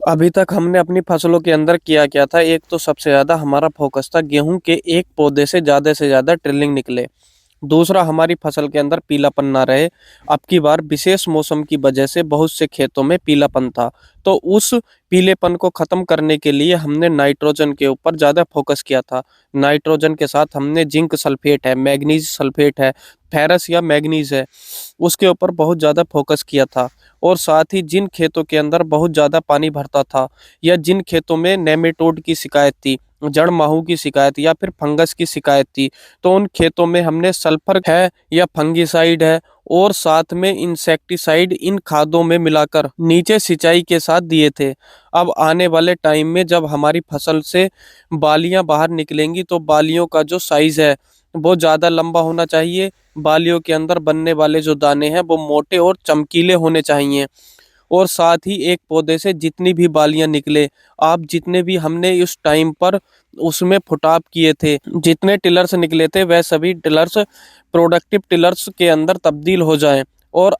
अभी तक हमने अपनी फसलों के अंदर किया क्या था। एक तो सबसे ज्यादा हमारा फोकस था गेहूं के एक पौधे से ज्यादा ट्रिलिंग निकले। दूसरा, हमारी फसल के अंदर पीलापन ना रहे। अब की बार विशेष मौसम की वजह से बहुत से खेतों में पीलापन था, तो उस पीलेपन को खत्म करने के लिए हमने नाइट्रोजन के ऊपर ज्यादा फोकस किया था। नाइट्रोजन के साथ हमने जिंक सल्फेट है, मैग्नीज सल्फेट है, फेरस या मैग्नीज है, उसके ऊपर बहुत ज्यादा फोकस किया था। और साथ ही जिन खेतों के अंदर बहुत ज्यादा पानी भरता था, या जिन खेतों में नेमेटोड की शिकायत थी, जड़ माहू की शिकायत या फिर फंगस की शिकायत थी, तो उन खेतों में हमने सल्फर है या फंगिसाइड है और साथ में इंसेक्टिसाइड इन खादों में मिलाकर नीचे सिंचाई के साथ दिए थे। अब आने वाले टाइम में जब हमारी फसल से बालियां बाहर निकलेंगी, तो बालियों का जो साइज है वो ज़्यादा लंबा होना चाहिए। बालियों के अंदर बनने वाले जो दाने हैं वो मोटे और चमकीले होने चाहिए। और साथ ही एक पौधे से जितनी भी बालियां निकले, आप जितने भी हमने उस टाइम पर उसमें फुटाव किए थे, जितने टिलर्स निकले थे, वह सभी टिलर्स प्रोडक्टिव टिलर्स के अंदर तब्दील हो जाएं और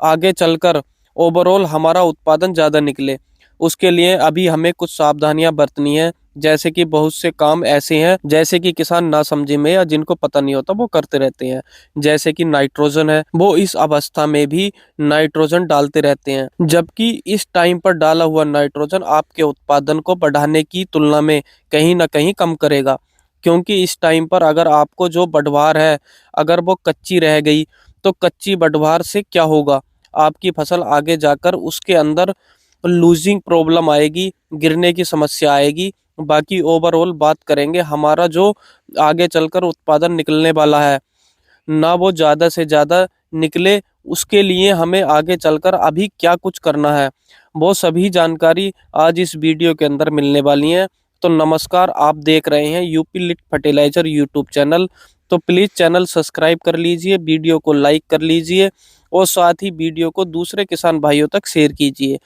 आगे चलकर ओवरऑल हमारा उत्पादन ज़्यादा निकले। उसके लिए अभी हमें कुछ सावधानियां बरतनी है। जैसे कि बहुत से काम ऐसे हैं जैसे कि किसान ना समझे में या जिनको पता नहीं होता वो करते रहते हैं। जैसे कि नाइट्रोजन है, वो इस अवस्था में भी नाइट्रोजन डालते रहते हैं, जबकि इस टाइम पर डाला हुआ नाइट्रोजन आपके उत्पादन को बढ़ाने की तुलना में कहीं ना कहीं कम करेगा। क्योंकि इस टाइम पर अगर आपको जो बढ़वार है, अगर वो कच्ची रह गई, तो कच्ची बढ़वार से क्या होगा, आपकी फसल आगे जाकर उसके अंदर लूजिंग प्रॉब्लम आएगी, गिरने की समस्या आएगी। बाकी ओवरऑल बात करेंगे, हमारा जो आगे चलकर उत्पादन निकलने वाला है ना, वो ज़्यादा से ज़्यादा निकले, उसके लिए हमें आगे चलकर अभी क्या कुछ करना है, वो सभी जानकारी आज इस वीडियो के अंदर मिलने वाली है। तो नमस्कार, आप देख रहे हैं UP lit fertilizer YouTube channel. तो प्लीज़ चैनल सब्सक्राइब कर लीजिए, वीडियो को लाइक कर लीजिए और साथ ही वीडियो को दूसरे किसान भाइयों तक शेयर कीजिए।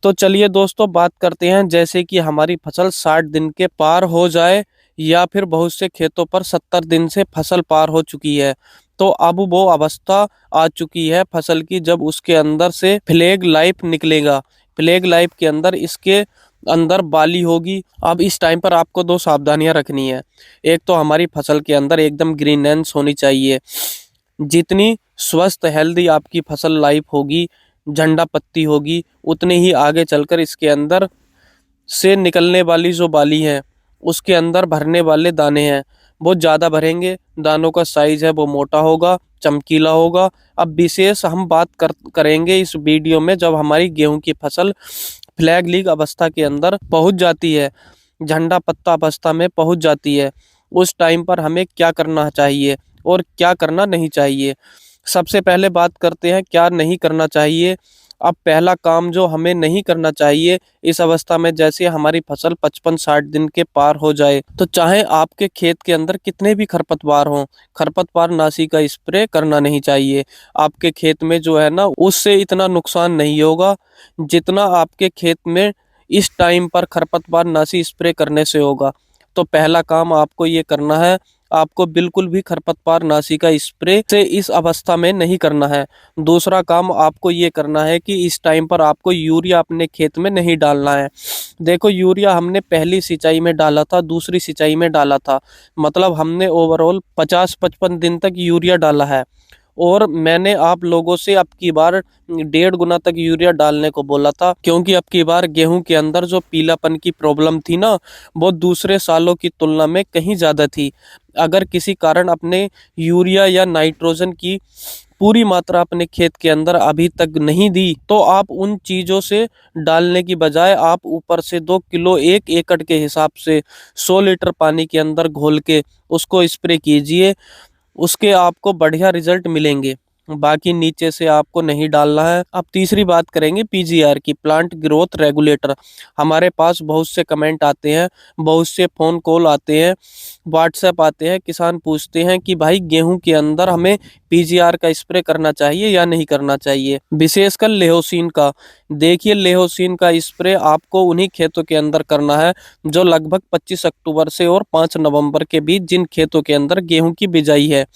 तो चलिए दोस्तों, बात करते हैं। जैसे कि हमारी फसल 60 दिन के पार हो जाए, या फिर बहुत से खेतों पर 70 दिन से फसल पार हो चुकी है, तो अब वो अवस्था आ चुकी है फसल की जब उसके अंदर से फ्लैग लाइफ निकलेगा। फ्लैग लाइफ के अंदर इसके अंदर बाली होगी। अब इस टाइम पर आपको दो सावधानियां रखनी है। एक तो हमारी फसल के अंदर एकदम ग्रीनेंस होनी चाहिए। जितनी स्वस्थ हेल्दी आपकी फसल लाइफ होगी, झंडा पत्ती होगी, उतने ही आगे चलकर इसके अंदर से निकलने वाली जो बाली है, उसके अंदर भरने वाले दाने हैं, वो ज़्यादा भरेंगे। दानों का साइज है वो मोटा होगा, चमकीला होगा। अब विशेष हम बात करेंगे इस वीडियो में, जब हमारी गेहूं की फसल फ्लैग लीग अवस्था के अंदर पहुंच जाती है, झंडा पत्ता अवस्था में पहुंच जाती है, उस टाइम पर हमें क्या करना चाहिए और क्या करना नहीं चाहिए। सबसे पहले बात करते हैं क्या नहीं करना चाहिए। अब पहला काम जो हमें नहीं करना चाहिए इस अवस्था में, जैसे हमारी फसल 55-60 दिन के पार हो जाए, तो चाहे आपके खेत के अंदर कितने भी खरपतवार हों, खरपतवार नाशी का स्प्रे करना नहीं चाहिए। आपके खेत में जो है ना, उससे इतना नुकसान नहीं होगा जितना आपके खेत में इस टाइम पर खरपतवार नाशी स्प्रे करने से होगा। तो पहला काम आपको ये करना है, आपको बिल्कुल भी खरपतवार नाशी का स्प्रे से इस अवस्था में नहीं करना है। दूसरा काम आपको ये करना है कि इस टाइम पर आपको यूरिया अपने खेत में नहीं डालना है। देखो, यूरिया हमने पहली सिंचाई में डाला था, दूसरी सिंचाई में डाला था, मतलब हमने ओवरऑल 50-55 दिन तक यूरिया डाला है। और मैंने आप लोगों से अब की बार 1.5 गुना तक यूरिया डालने को बोला था, क्योंकि अब की बार गेहूं के अंदर जो पीलापन की प्रॉब्लम थी ना, वो दूसरे सालों की तुलना में कहीं ज़्यादा थी। अगर किसी कारण अपने यूरिया या नाइट्रोजन की पूरी मात्रा अपने खेत के अंदर अभी तक नहीं दी, तो आप उन चीज़ों से डालने की बजाय आप ऊपर से 2 किलो 1 एकड़ के हिसाब से 100 लीटर पानी के अंदर घोल के उसको स्प्रे कीजिए। उसके आपको बढ़िया रिजल्ट मिलेंगे। बाकी नीचे से आपको नहीं डालना है। अब तीसरी बात करेंगे पीजीआर की, प्लांट ग्रोथ रेगुलेटर। हमारे पास बहुत से कमेंट आते हैं, बहुत से फ़ोन कॉल आते हैं, व्हाट्सएप आते हैं, किसान पूछते हैं कि भाई गेहूं के अंदर हमें पीजीआर का स्प्रे करना चाहिए या नहीं करना चाहिए, विशेषकर लेहोसिन का। देखिए, लेहोसिन का स्प्रे आपको उन्हीं खेतों के अंदर करना है जो लगभग 25 अक्टूबर से और 5 नवंबर के बीच जिन खेतों के अंदर गेहूं की बिजाई है,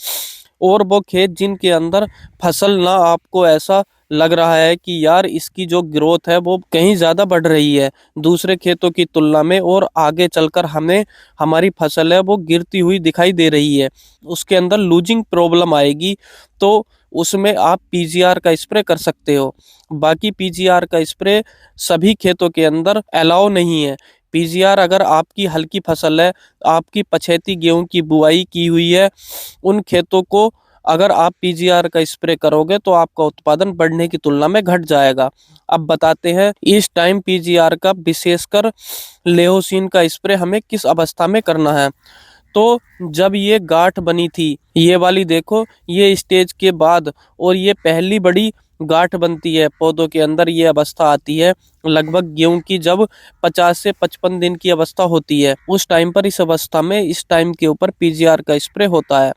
और वो खेत जिनके अंदर फसल ना आपको ऐसा लग रहा है कि यार इसकी जो ग्रोथ है वो कहीं ज़्यादा बढ़ रही है दूसरे खेतों की तुलना में, और आगे चलकर हमें हमारी फसल है वो गिरती हुई दिखाई दे रही है, उसके अंदर लूजिंग प्रॉब्लम आएगी, तो उसमें आप पीजीआर का स्प्रे कर सकते हो। बाकी पीजीआर का स्प्रे सभी खेतों के अंदर अलाउ नहीं है। पीजीआर अगर आपकी हल्की फसल है, आपकी पछेती गेहूं की बुआई की हुई है, उन खेतों को अगर आप पीजीआर का स्प्रे करोगे तो आपका उत्पादन बढ़ने की तुलना में घट जाएगा। अब बताते हैं इस टाइम पीजीआर का, विशेषकर लेहोसिन का स्प्रे हमें किस अवस्था में करना है। तो जब ये गांठ बनी थी, ये वाली देखो, ये स्टेज के बाद और ये पहली बड़ी गांठ बनती है पौधों के अंदर, ये अवस्था आती है लगभग गेहूं की जब 50 से 55 दिन की अवस्था होती है, उस टाइम पर इस अवस्था में इस टाइम के ऊपर पीजीआर का स्प्रे होता है।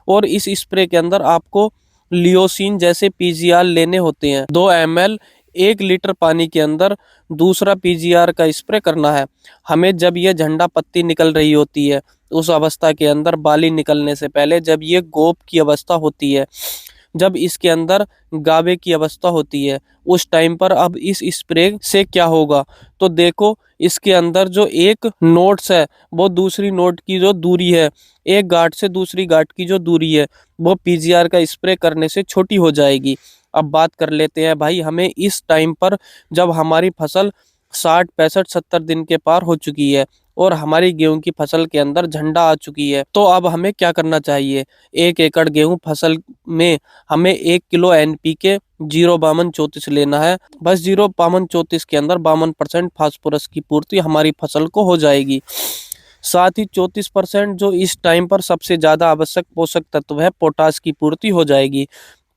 और इस स्प्रे के अंदर आपको लियोसिन जैसे पीजीआर लेने होते हैं। 2 ml 1 लीटर पानी के अंदर दूसरा पीजीआर का स्प्रे करना है हमें जब ये झंडा पत्ती निकल रही होती है, उस अवस्था के अंदर, बाली निकलने से पहले, जब ये गोप की अवस्था होती है, जब इसके अंदर गावे की अवस्था होती है, उस टाइम पर अब इस स्प्रे से क्या होगा। तो देखो इसके अंदर जो एक नोट्स है वो दूसरी नोट की जो दूरी है, एक गांठ से दूसरी गांठ की जो दूरी है, वो पीजीआर का स्प्रे करने से छोटी हो जाएगी। अब बात कर लेते हैं भाई, हमें इस टाइम पर जब हमारी फसल 60, 65, 70 दिन के पार हो चुकी है और हमारी गेहूं की फसल के अंदर झंडा आ चुकी है, तो अब हमें क्या करना चाहिए। 1 एकड़ गेहूं फसल में हमें 1 किलो एनपीके 05234 लेना है। बस 05234 के अंदर 52% फास्फोरस की पूर्ति हमारी फसल को हो जाएगी। साथ ही 34% जो इस टाइम पर सबसे ज्यादा आवश्यक पोषक तत्व है, पोटास की पूर्ति हो जाएगी।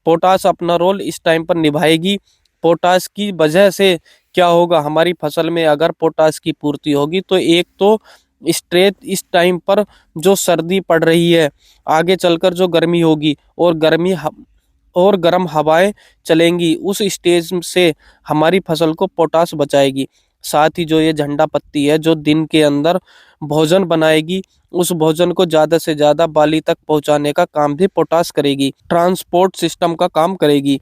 पोटास अपना रोल इस टाइम पर निभाएगी। पोटास की वजह से क्या होगा, हमारी फसल में अगर पोटास की पूर्ति होगी तो एक तो स्ट्रेट इस टाइम पर जो सर्दी पड़ रही है, आगे चलकर जो गर्मी होगी और और गर्म हवाएं चलेंगी, उस स्टेज से हमारी फसल को पोटास बचाएगी। साथ ही जो ये झंडा पत्ती है जो दिन के अंदर भोजन बनाएगी, उस भोजन को ज़्यादा से ज़्यादा बाली तक पहुंचाने का काम भी पोटास करेगी, ट्रांसपोर्ट सिस्टम का काम करेगी।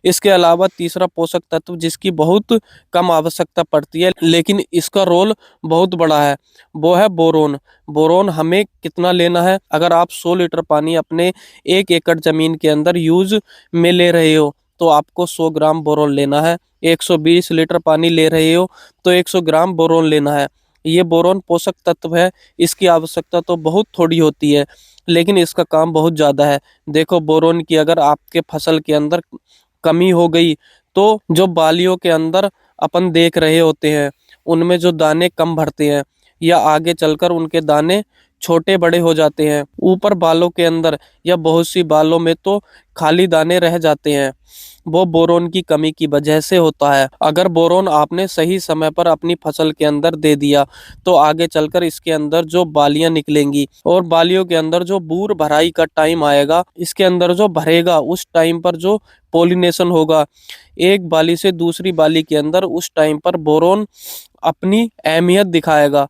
इसके अलावा तीसरा पोषक तत्व जिसकी बहुत कम आवश्यकता पड़ती है लेकिन इसका रोल बहुत बड़ा है, वो है बोरोन। बोरोन हमें कितना लेना है, अगर आप 100 लीटर पानी अपने 1 एकड़ जमीन के अंदर यूज में ले रहे हो तो आपको 100 ग्राम बोरोन लेना है। 120 लीटर पानी ले रहे हो तो 100 ग्राम बोरोन लेना है। ये बोरोन पोषक तत्व है, इसकी आवश्यकता तो बहुत थोड़ी होती है लेकिन इसका काम बहुत ज़्यादा है। देखो बोरोन की अगर आपके फसल के अंदर कमी हो गई तो जो बालियों के अंदर अपन देख रहे होते हैं उनमें जो दाने कम भरते हैं या आगे चलकर उनके दाने छोटे बड़े हो जाते हैं, ऊपर बालों के अंदर या बहुत सी बालों में तो खाली दाने रह जाते हैं, वो बोरोन की कमी की वजह से होता है। अगर बोरोन आपने सही समय पर अपनी फसल के अंदर दे दिया तो आगे चलकर इसके अंदर जो बालियां निकलेंगी और बालियों के अंदर जो बूर भराई का टाइम आएगा, इसके अंदर जो भरेगा उस टाइम पर जो पोलिनेशन होगा एक बाली से दूसरी बाली के अंदर, उस टाइम पर बोरोन अपनी अहमियत दिखाएगा।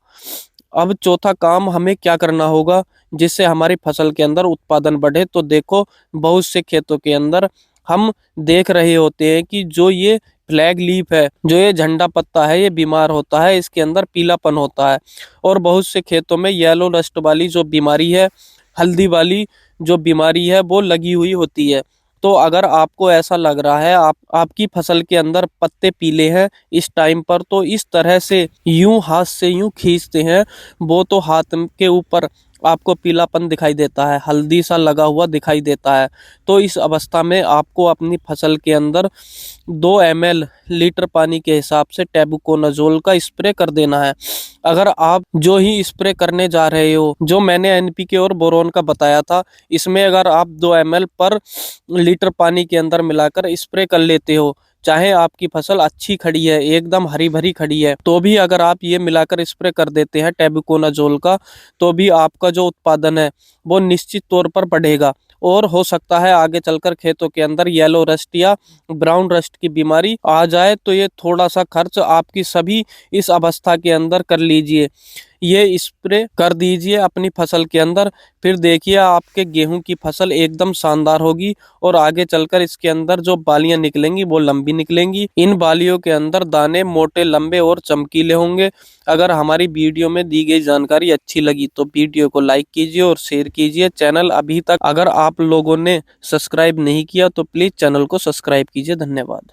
अब चौथा काम हमें क्या करना होगा जिससे हमारी फसल के अंदर उत्पादन बढ़े। तो देखो बहुत से खेतों के अंदर हम देख रहे होते हैं कि जो ये फ्लैग लीफ है, जो ये झंडा पत्ता है, ये बीमार होता है, इसके अंदर पीलापन होता है और बहुत से खेतों में येलो रस्ट वाली जो बीमारी है, हल्दी वाली जो बीमारी है वो लगी हुई होती है। तो अगर आपको ऐसा लग रहा है आपकी फसल के अंदर पत्ते पीले हैं इस टाइम पर, तो इस तरह से यूं हाथ से यूं खींचते हैं वो तो हाथ के ऊपर आपको पीलापन दिखाई देता है, हल्दी सा लगा हुआ दिखाई देता है। तो इस अवस्था में आपको अपनी फसल के अंदर 2 ml लीटर पानी के हिसाब से टेबुकोनाजोल का स्प्रे कर देना है। अगर आप जो ही स्प्रे करने जा रहे हो, जो मैंने एनपीके और बोरोन का बताया था, इसमें अगर आप 2 ml पर लीटर पानी के अंदर मिलाकर स्प्रे कर लेते हो, चाहे आपकी फसल अच्छी खड़ी है, एकदम हरी भरी खड़ी है, तो भी अगर आप ये मिलाकर स्प्रे कर देते हैं टेबुकोनाजोल का, तो भी आपका जो उत्पादन है वो निश्चित तौर पर बढ़ेगा। और हो सकता है आगे चलकर खेतों के अंदर येलो रस्ट या ब्राउन रस्ट की बीमारी आ जाए, तो ये थोड़ा सा खर्च आपकी सभी इस अवस्था के अंदर कर लीजिए। ये स्प्रे कर दीजिए अपनी फसल के अंदर। फिर देखिए आपके गेहूं की फसल एकदम शानदार होगी और आगे चलकर इसके अंदर जो बालियां निकलेंगी वो लंबी निकलेंगी। इन बालियों के अंदर दाने मोटे, लंबे और चमकीले होंगे। अगर हमारी वीडियो में दी गई जानकारी अच्छी लगी तो वीडियो को लाइक कीजिए और शेयर कीजिए। चैनल अभी तक अगर आप लोगों ने सब्सक्राइब नहीं किया तो प्लीज चैनल को सब्सक्राइब कीजिए। धन्यवाद।